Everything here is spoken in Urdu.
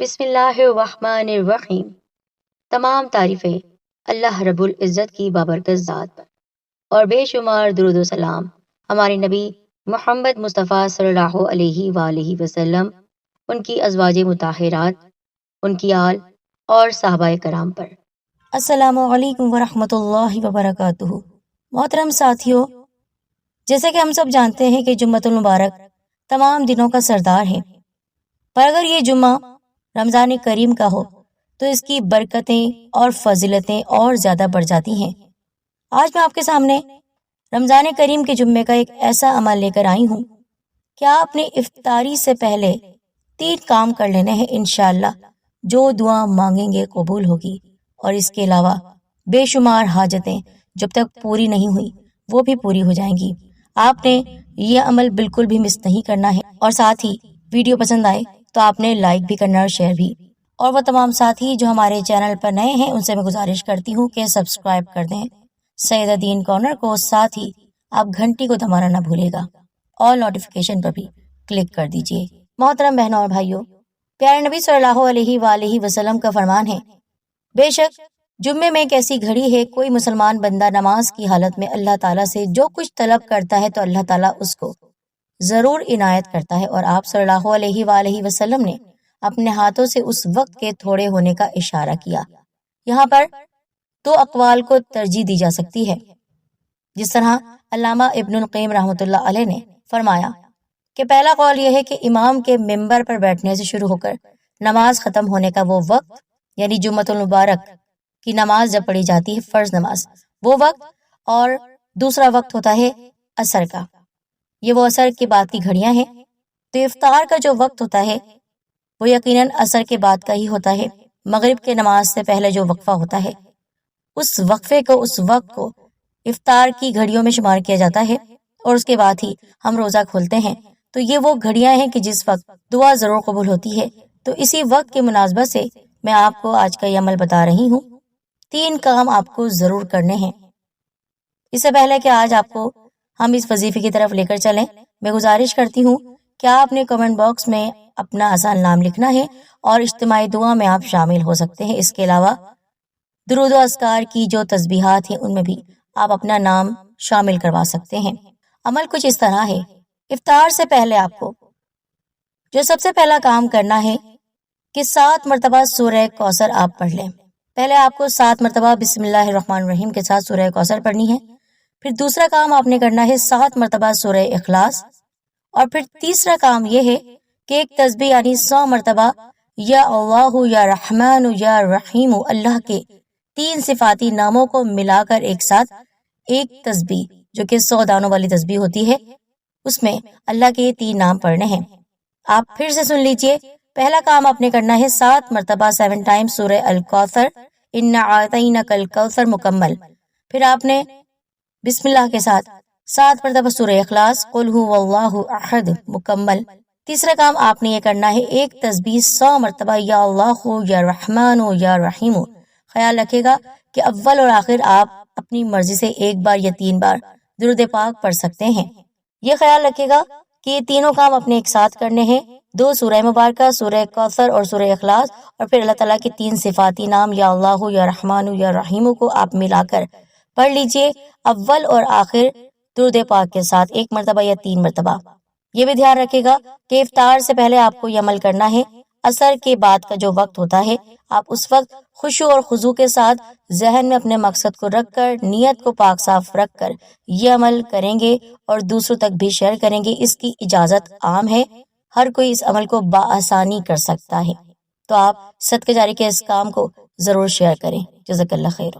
بسم اللہ الرحمن الرحیم۔ تمام تعریفیں اللہ رب العزت کی بابرکت ذات پر، اور بے شمار درود و سلام ہمارے نبی محمد مصطفیٰ صلی اللہ علیہ وآلہ وسلم، ان کی ازواج مطہرات، ان کی آل اور صحابہ کرام پر۔ السلام علیکم ورحمۃ اللہ وبرکاتہ۔ محترم ساتھیوں، جیسے کہ ہم سب جانتے ہیں کہ جمعۃ المبارک تمام دنوں کا سردار ہے، پر اگر یہ جمعہ رمضان کریم کا ہو تو اس کی برکتیں اور فضیلتیں اور زیادہ بڑھ جاتی ہیں۔ آج میں آپ کے سامنے رمضان کریم کے جمعے کا ایک ایسا عمل لے کر آئی ہوں کہ آپ نے افطاری سے پہلے 3 کام کر لینے ہیں، انشاءاللہ جو دعا مانگیں گے قبول ہوگی، اور اس کے علاوہ بے شمار حاجتیں جب تک پوری نہیں ہوئی وہ بھی پوری ہو جائیں گی۔ آپ نے یہ عمل بالکل بھی مس نہیں کرنا ہے، اور ساتھ ہی ویڈیو پسند آئے تو آپ نے لائک بھی کرنا اور شیئر بھی۔ اور وہ تمام ساتھی جو ہمارے چینل پر نئے ہیں ان سے میں گزارش کرتی ہوں کہ سبسکرائب کر دیں سیدہ دین کارنر کو، ساتھ ہی آپ گھنٹی کو دبانا نہ بھولے گا، اور نوٹیفیکیشن پر بھی کلک کر دیجئے۔ محترم بہنوں اور بھائیوں، پیارے نبی صلی اللہ علیہ وآلہ وسلم کا فرمان ہے، بے شک جمعے میں ایک ایسی گھڑی ہے، کوئی مسلمان بندہ نماز کی حالت میں اللہ تعالیٰ سے جو کچھ طلب کرتا ہے تو اللہ تعالیٰ اس کو ضرور عنایت کرتا ہے۔ اور آپ صلی اللہ علیہ وآلہ وسلم نے اپنے ہاتھوں سے اس وقت کے تھوڑے ہونے کا اشارہ کیا۔ یہاں پر 2 اقوال کو ترجیح دی جا سکتی ہے، جس طرح علامہ ابن القیم رحمۃ اللہ علیہ نے فرمایا کہ پہلا قول یہ ہے کہ امام کے ممبر پر بیٹھنے سے شروع ہو کر نماز ختم ہونے کا وہ وقت، یعنی جمعۃ المبارک کی نماز جب پڑھی جاتی ہے فرض نماز، وہ وقت، اور دوسرا وقت ہوتا ہے عصر کا، یہ وہ عصر کے بعد کی گھڑیاں ہیں۔ تو افطار کا جو وقت ہوتا ہے وہ یقیناً عصر کے بعد کا ہی ہوتا ہے۔ مغرب کے نماز سے پہلے جو وقفہ ہوتا ہے اس وقفے کو، اس وقت کو افطار کی گھڑیوں میں شمار کیا جاتا ہے، اور اس کے بعد ہی ہم روزہ کھولتے ہیں۔ تو یہ وہ گھڑیاں ہیں کہ جس وقت دعا ضرور قبول ہوتی ہے۔ تو اسی وقت کے مناسبت سے میں آپ کو آج کا یہ عمل بتا رہی ہوں، 3 کام آپ کو ضرور کرنے ہیں۔ اس سے پہلے کہ آج آپ کو ہم اس وظیفے کی طرف لے کر چلیں، میں گزارش کرتی ہوں کہ آپ نے کمنٹ باکس میں اپنا آسان نام لکھنا ہے، اور اجتماعی دعا میں آپ شامل ہو سکتے ہیں۔ اس کے علاوہ درود و اذکار کی جو تسبیحات ہیں ان میں بھی آپ اپنا نام شامل کروا سکتے ہیں۔ عمل کچھ اس طرح ہے، افطار سے پہلے آپ کو جو سب سے پہلا کام کرنا ہے کہ 7 مرتبہ سورہ کوثر آپ پڑھ لیں۔ پہلے آپ کو 7 مرتبہ بسم اللہ الرحمن الرحیم کے ساتھ سورہ کوثر پڑھنی ہے۔ پھر دوسرا کام آپ نے کرنا ہے 7 مرتبہ سورہ اخلاص، اور پھر تیسرا کام یہ ہے کہ ایک تسبیح یعنی 100 مرتبہ یا اللہ یا رحمان یا رحیم، اللہ کے 3 صفاتی ناموں کو ملا کر ایک ساتھ ایک تسبیح جو کہ 100 دانوں والی تسبیح ہوتی ہے، اس میں اللہ کے یہ 3 نام پڑھنے ہیں۔ آپ پھر سے سن لیجئے، پہلا کام آپ نے کرنا ہے 7 مرتبہ 7 ٹائم سورہ الکوثر، انا اعطیناک الکوثر مکمل۔ پھر آپ نے بسم اللہ کے ساتھ 7 مرتبہ سورہ اخلاص، قل هو اللہ احد مکمل۔ تیسرا کام آپ نے یہ کرنا ہے ایک تسبیح 100 مرتبہ یا اللہ یا رحمان یا رحیم۔ خیال رکھے گا کہ اول اور آخر آپ اپنی مرضی سے 1 بار یا 3 بار درود پاک پڑھ سکتے ہیں۔ یہ خیال رکھے گا کہ یہ تینوں کام اپنے ایک ساتھ کرنے ہیں، 2 سورہ مبارکہ، سورہ کوثر اور سورہ اخلاص، اور پھر اللہ تعالیٰ کے 3 صفاتی نام یا اللہ یا رحمان یا رحیم کو آپ ملا کر پڑھ لیجئے، اول اور آخر درود پاک کے ساتھ 1 مرتبہ یا 3 مرتبہ۔ یہ بھی دھیان رکھے گا کہ افطار سے پہلے آپ کو یہ عمل کرنا ہے۔ عصر کے بعد کا جو وقت ہوتا ہے آپ اس وقت خشوع اور خضوع کے ساتھ ذہن میں اپنے مقصد کو رکھ کر، نیت کو پاک صاف رکھ کر یہ عمل کریں گے، اور دوسروں تک بھی شیئر کریں گے۔ اس کی اجازت عام ہے، ہر کوئی اس عمل کو بآسانی کر سکتا ہے۔ تو آپ صدقہ جاری کے اس کام کو ضرور شیئر کریں۔ جزاک اللہ خیر۔